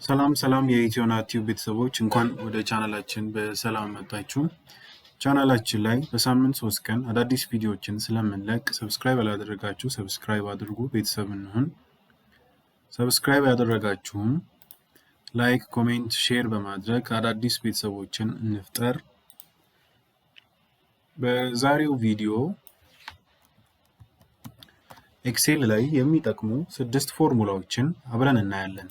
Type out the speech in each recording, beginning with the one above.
ሰላም የኢትዮና ቲዩብ ቤተሰቦች እንኳን ወደ ቻናላችን በሰላም መጣችሁ። ቻናላችን ላይ በሳምንት 3 ቀን አዳዲስ ቪዲዮዎችን ስለምንለቅ ሰብስክራይብ ያላደረጋችሁ ሰብስክራይብ አድርጉ፣ ቤተሰብ እንሁን። ሰብስክራይብ ያደረጋችሁም ላይክ፣ ኮሜንት፣ ሼር በማድረግ አዳዲስ ቤተሰቦችን እንፍጠር። በዛሬው ቪዲዮ ኤክሴል ላይ የሚጠቅሙ 6 ፎርሙላዎችን አብረን እናያለን።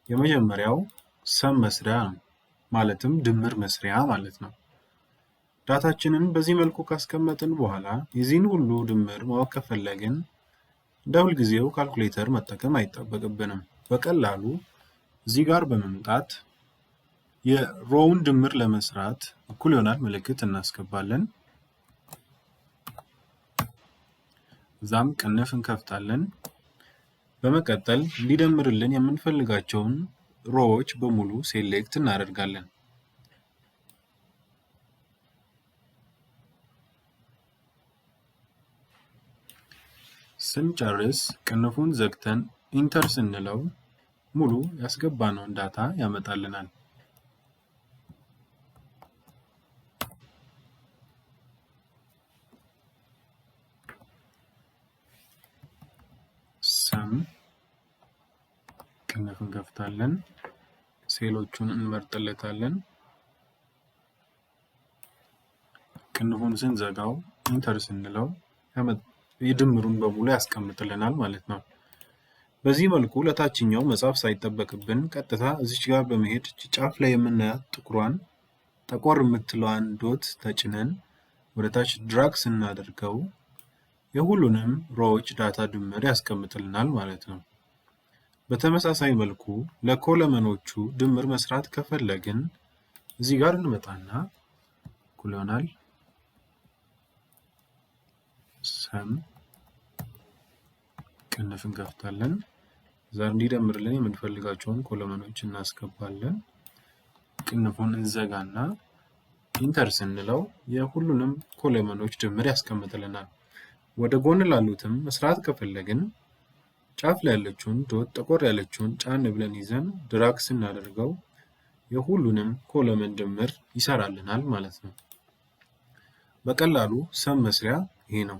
የመጀመሪያው ሰም መስሪያ ነው፣ ማለትም ድምር መስሪያ ማለት ነው። ዳታችንን በዚህ መልኩ ካስቀመጥን በኋላ የዚህን ሁሉ ድምር ማወቅ ከፈለግን እንደ ሁልጊዜው ካልኩሌተር መጠቀም አይጠበቅብንም። በቀላሉ እዚህ ጋር በመምጣት የሮውን ድምር ለመስራት እኩል ይሆናል ምልክት እናስገባለን። እዛም ቅንፍ እንከፍታለን። በመቀጠል እንዲደምርልን የምንፈልጋቸውን ሮዎች በሙሉ ሴሌክት እናደርጋለን። ስንጨርስ ቅንፉን ዘግተን ኢንተር ስንለው ሙሉ ያስገባነውን ዳታ ያመጣልናል። ሰም ቅንፍ እንከፍታለን፣ ሴሎቹን እንመርጥለታለን። ቅንፉን ስንዘጋው ኢንተር ስንለው የድምሩን በሙሉ ያስቀምጥልናል ማለት ነው። በዚህ መልኩ ለታችኛው መጻፍ ሳይጠበቅብን ቀጥታ እዚች ጋር በመሄድ ጫፍ ላይ የምናያት ጥቁሯን ጠቆር የምትለዋን ዶት ተጭነን ወደታች ድራግ ስናደርገው የሁሉንም ሮዎች ዳታ ድምር ያስቀምጥልናል ማለት ነው። በተመሳሳይ መልኩ ለኮለመኖቹ ድምር መስራት ከፈለግን እዚህ ጋር እንመጣና እኩል ይሆናል ሰም ቅንፍ እንከፍታለን። እዛ እንዲደምርልን የምንፈልጋቸውን ኮለመኖች እናስገባለን። ቅንፉን እንዘጋና ኢንተር ስንለው የሁሉንም ኮለመኖች ድምር ያስቀምጥልናል። ወደ ጎን ላሉትም መስራት ከፈለግን ጫፍ ላይ ያለችውን ዶት ጠቆር ያለችውን ጫን ብለን ይዘን ድራግ ስናደርገው የሁሉንም ኮለመን ድምር ይሰራልናል ማለት ነው። በቀላሉ ሰም መስሪያ ይሄ ነው።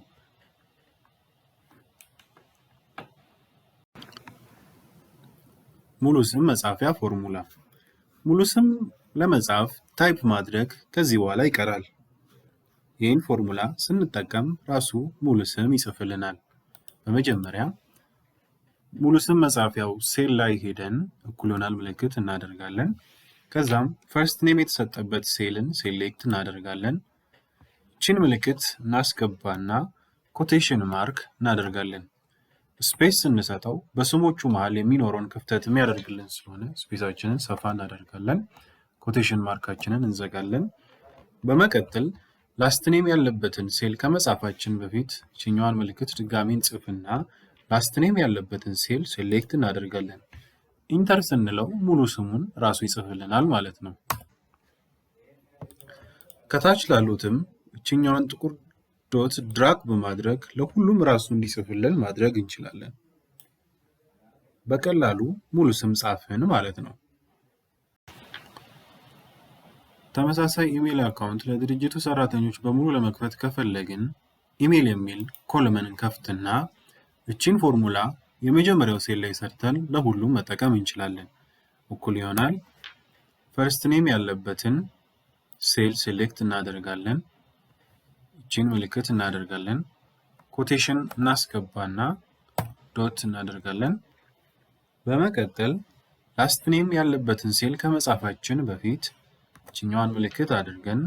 ሙሉ ስም መጻፊያ ፎርሙላ። ሙሉ ስም ለመጻፍ ታይፕ ማድረግ ከዚህ በኋላ ይቀራል። ይህን ፎርሙላ ስንጠቀም ራሱ ሙሉ ስም ይጽፍልናል። በመጀመሪያ ሙሉ ስም መጻፊያው ሴል ላይ ሄደን እኩል ይሆናል ምልክት እናደርጋለን። ከዛም ፈርስት ኔም የተሰጠበት ሴልን ሴሌክት እናደርጋለን። እቺን ምልክት እናስገባና ኮቴሽን ማርክ እናደርጋለን። ስፔስ ስንሰጠው በስሞቹ መሃል የሚኖረውን ክፍተት የሚያደርግልን ስለሆነ ስፔሳችንን ሰፋ እናደርጋለን። ኮቴሽን ማርካችንን እንዘጋለን። በመቀጠል ላስት ኔም ያለበትን ሴል ከመጻፋችን በፊት እቺኛዋን ምልክት ድጋሚ እንጽፍና ላስት ኔም ያለበትን ሴል ሴሌክት እናደርጋለን። ኢንተር ስንለው ሙሉ ስሙን ራሱ ይጽፍልናል ማለት ነው። ከታች ላሉትም እቺኛዋን ጥቁር ዶት ድራግ በማድረግ ለሁሉም ራሱ እንዲጽፍልን ማድረግ እንችላለን። በቀላሉ ሙሉ ስም ጻፍን ማለት ነው። ተመሳሳይ ኢሜል አካውንት ለድርጅቱ ሰራተኞች በሙሉ ለመክፈት ከፈለግን ኢሜል የሚል ኮለመን እንከፍትና እቺን ፎርሙላ የመጀመሪያው ሴል ላይ ሰርተን ለሁሉም መጠቀም እንችላለን። እኩል ይሆናል ፈርስት ኔም ያለበትን ሴል ሴሌክት እናደርጋለን። እቺን ምልክት እናደርጋለን። ኮቴሽን እናስገባና ዶት እናደርጋለን። በመቀጠል ላስት ኔም ያለበትን ሴል ከመጻፋችን በፊት እቺኛዋን ምልክት አድርገን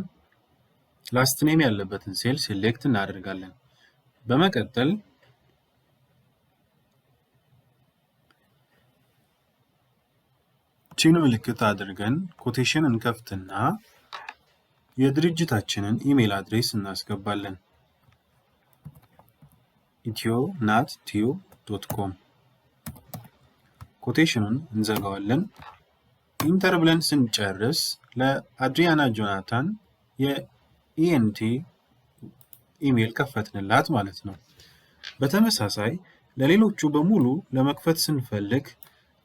ላስት ኔም ያለበትን ሴል ሴሌክት እናደርጋለን። በመቀጠል እቺን ምልክት አድርገን ኮቴሽን እንከፍትና የድርጅታችንን ኢሜል አድሬስ እናስገባለን። ethio@tube.com ኮቴሽኑን እንዘጋዋለን። ኢንተር ብለን ስንጨርስ ለአድሪያና ጆናታን የኢኤንቲ ኢሜል ከፈትንላት ማለት ነው። በተመሳሳይ ለሌሎቹ በሙሉ ለመክፈት ስንፈልግ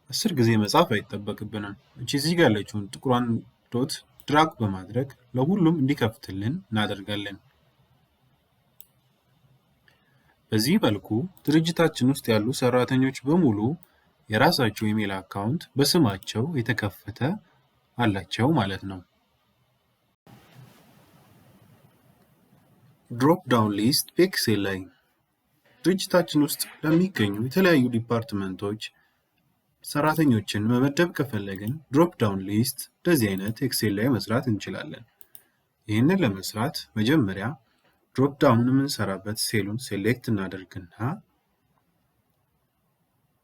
10 ጊዜ መጻፍ አይጠበቅብንም። እዚህ ጋር ያለችውን ጥቁሯን ዶት ድራግ በማድረግ ለሁሉም እንዲከፍትልን እናደርጋለን። በዚህ መልኩ ድርጅታችን ውስጥ ያሉ ሰራተኞች በሙሉ የራሳቸው ኢሜል አካውንት በስማቸው የተከፈተ አላቸው ማለት ነው። ድሮፕ ዳውን ሊስት በኤክሴል ላይ ድርጅታችን ውስጥ ለሚገኙ የተለያዩ ዲፓርትመንቶች ሰራተኞችን መመደብ ከፈለግን ድሮፕ ዳውን ሊስት እንደዚህ አይነት ኤክሴል ላይ መስራት እንችላለን። ይህንን ለመስራት መጀመሪያ ድሮፕ ዳውን የምንሰራበት ሴሉን ሴሌክት እናደርግና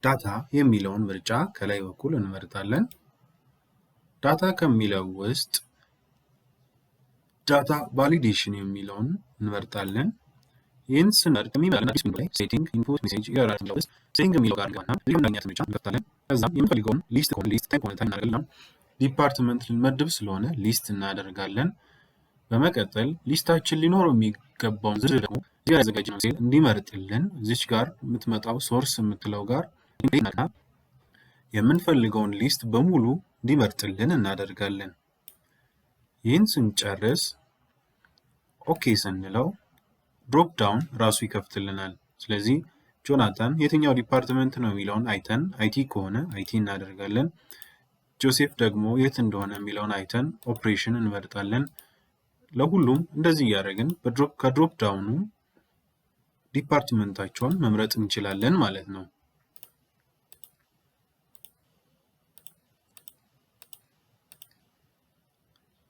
ዳታ የሚለውን ምርጫ ከላይ በኩል እንመርጣለን። ዳታ ከሚለው ውስጥ ዳታ ቫሊዴሽን የሚለውን እንመርጣለን። ይህን ስንመርጥ የሚመጣልን አዲስ ዊንዶው ላይ ሴቲንግ ኢንፑት ሜሴጅ ኤረር የሚለው ውስጥ ሴቲንግ የሚለው ጋር ገባና የምናገኛት ምርጫ እንከፍታለን። ከዛም የምንፈልገውን ሊስት ከሆነ ሊስት፣ ታይፕ ከሆነ ታይፕ እናደርጋለን። ዲፓርትመንት ልንመድብ ስለሆነ ሊስት እናደርጋለን። በመቀጠል ሊስታችን ሊኖረው የሚገባውን ዝርዝር ደግሞ እዚህ ጋር ያዘጋጀነው ሴል እንዲመርጥልን እዚች ጋር የምትመጣው ሶርስ የምትለው ጋር የምንፈልገውን ሊስት በሙሉ እንዲመርጥልን እናደርጋለን። ይህን ስንጨርስ ኦኬ ስንለው ድሮፕ ዳውን ራሱ ይከፍትልናል። ስለዚህ ጆናታን የትኛው ዲፓርትመንት ነው የሚለውን አይተን አይቲ ከሆነ አይቲ እናደርጋለን። ጆሴፍ ደግሞ የት እንደሆነ የሚለውን አይተን ኦፕሬሽን እንመርጣለን። ለሁሉም እንደዚህ እያደረግን ከድሮፕ ዳውኑ ዲፓርትመንታቸውን መምረጥ እንችላለን ማለት ነው።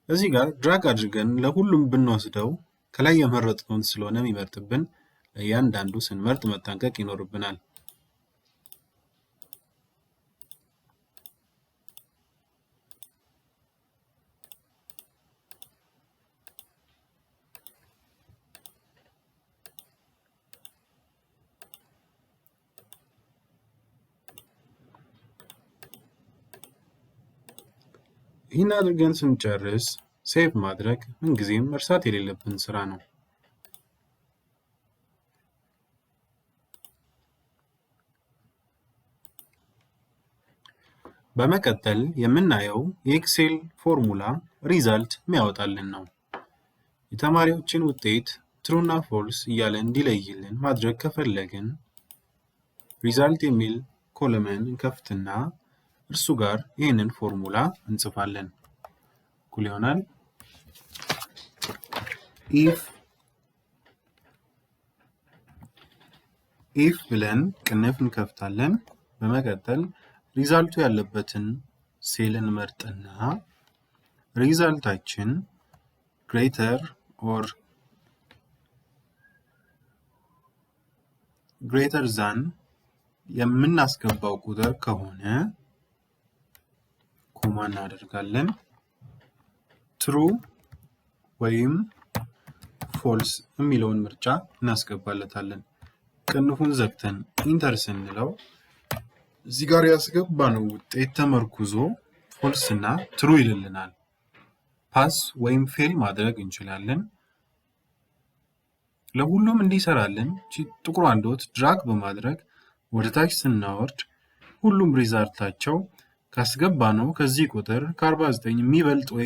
እዚህ ጋር ድራግ አድርገን ለሁሉም ብንወስደው ከላይ የመረጥነውን ስለሆነ የሚመርጥብን ለእያንዳንዱ ስንመርጥ መጠንቀቅ ይኖርብናል። ይህን አድርገን ስንጨርስ ሴቭ ማድረግ ምንጊዜም መርሳት የሌለብን ስራ ነው። በመቀጠል የምናየው የኤክሴል ፎርሙላ ሪዛልት የሚያወጣልን ነው። የተማሪዎችን ውጤት ትሩ እና ፎልስ እያለ እንዲለይልን ማድረግ ከፈለግን ሪዛልት የሚል ኮለመን እንከፍትና እርሱ ጋር ይህንን ፎርሙላ እንጽፋለን። እኩል ይሆናል ኢፍ ብለን ቅንፍ እንከፍታለን። በመቀጠል ሪዛልቱ ያለበትን ሴል እንመርጥና ሪዛልታችን ግሬተር ኦር ግሬተር ዛን የምናስገባው ቁጥር ከሆነ ኮማ እናደርጋለን። ትሩ ወይም ፎልስ የሚለውን ምርጫ እናስገባለታለን። ቅንፉን ዘግተን ኢንተር ስንለው እዚህ ጋር ያስገባነው ውጤት ተመርኩዞ ፎልስ እና ትሩ ይልልናል። ፓስ ወይም ፌል ማድረግ እንችላለን። ለሁሉም እንዲሰራልን ጥቁሯን ዶት ድራግ በማድረግ ወደ ታች ስናወርድ ሁሉም ሪዛልታቸው ካስገባነው ከዚህ ቁጥር ከ49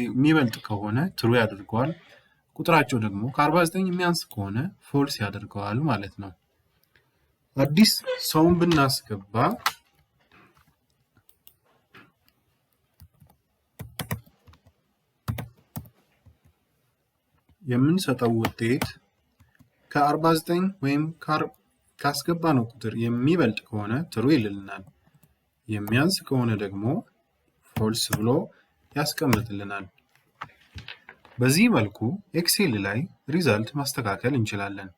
የሚበልጥ ከሆነ ትሩ ያደርገዋል። ቁጥራቸው ደግሞ ከ49 የሚያንስ ከሆነ ፎልስ ያደርገዋል ማለት ነው። አዲስ ሰውን ብናስገባ የምንሰጠው ውጤት ከ49 ወይም ካስገባነው ቁጥር የሚበልጥ ከሆነ ትሩ ይልልናል። የሚያንስ ከሆነ ደግሞ ፎልስ ብሎ ያስቀምጥልናል። በዚህ መልኩ ኤክሴል ላይ ሪዛልት ማስተካከል እንችላለን።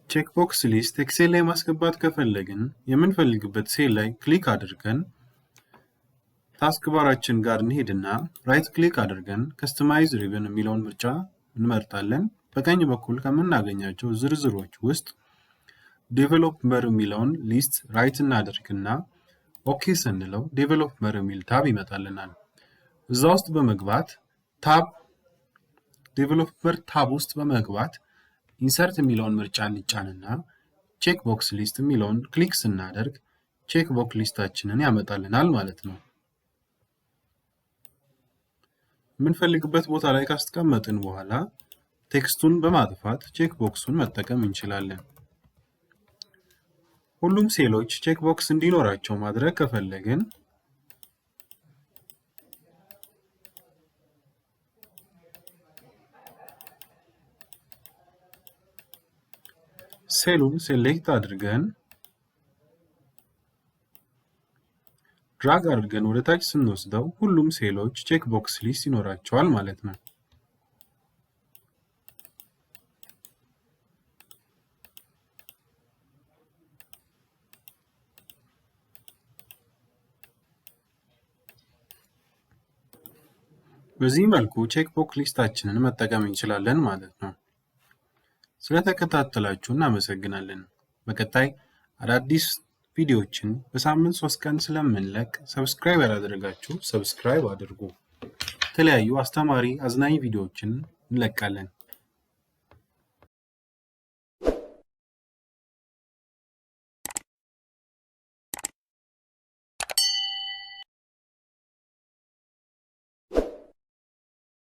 ቼክቦክስ ሊስት ኤክሴል ላይ ማስገባት ከፈለግን የምንፈልግበት ሴል ላይ ክሊክ አድርገን ታስክ ባራችን ጋር እንሄድና ራይት ክሊክ አድርገን ከስተማይዝ ሪብን የሚለውን ምርጫ እንመርጣለን። በቀኝ በኩል ከምናገኛቸው ዝርዝሮች ውስጥ ዴቨሎፐር የሚለውን ሊስት ራይት እናደርግና ኦኬ ስንለው ዴቨሎፐር የሚል ታብ ይመጣልናል። እዛ ውስጥ በመግባት ዴቨሎፐር ታብ ውስጥ በመግባት ኢንሰርት የሚለውን ምርጫ እንጫንና ቼክ ቦክስ ሊስት የሚለውን ክሊክ ስናደርግ ቼክ ቦክስ ሊስታችንን ያመጣልናል ማለት ነው። የምንፈልግበት ቦታ ላይ ካስቀመጥን በኋላ ቴክስቱን በማጥፋት ቼክ ቦክሱን መጠቀም እንችላለን። ሁሉም ሴሎች ቼክ ቦክስ እንዲኖራቸው ማድረግ ከፈለግን ሴሉን ሴሌክት አድርገን ድራግ አድርገን ወደ ታች ስንወስደው ሁሉም ሴሎች ቼክ ቦክስ ሊስት ይኖራቸዋል ማለት ነው። በዚህ መልኩ ቼክ ቦክስ ሊስታችንን መጠቀም እንችላለን ማለት ነው። ስለተከታተላችሁ እናመሰግናለን። በቀጣይ አዳዲስ ቪዲዮዎችን በሳምንት 3 ቀን ስለምንለቅ ሰብስክራይብ ያላደረጋችሁ ሰብስክራይብ አድርጉ። የተለያዩ አስተማሪ አዝናኝ ቪዲዮዎችን እንለቃለን።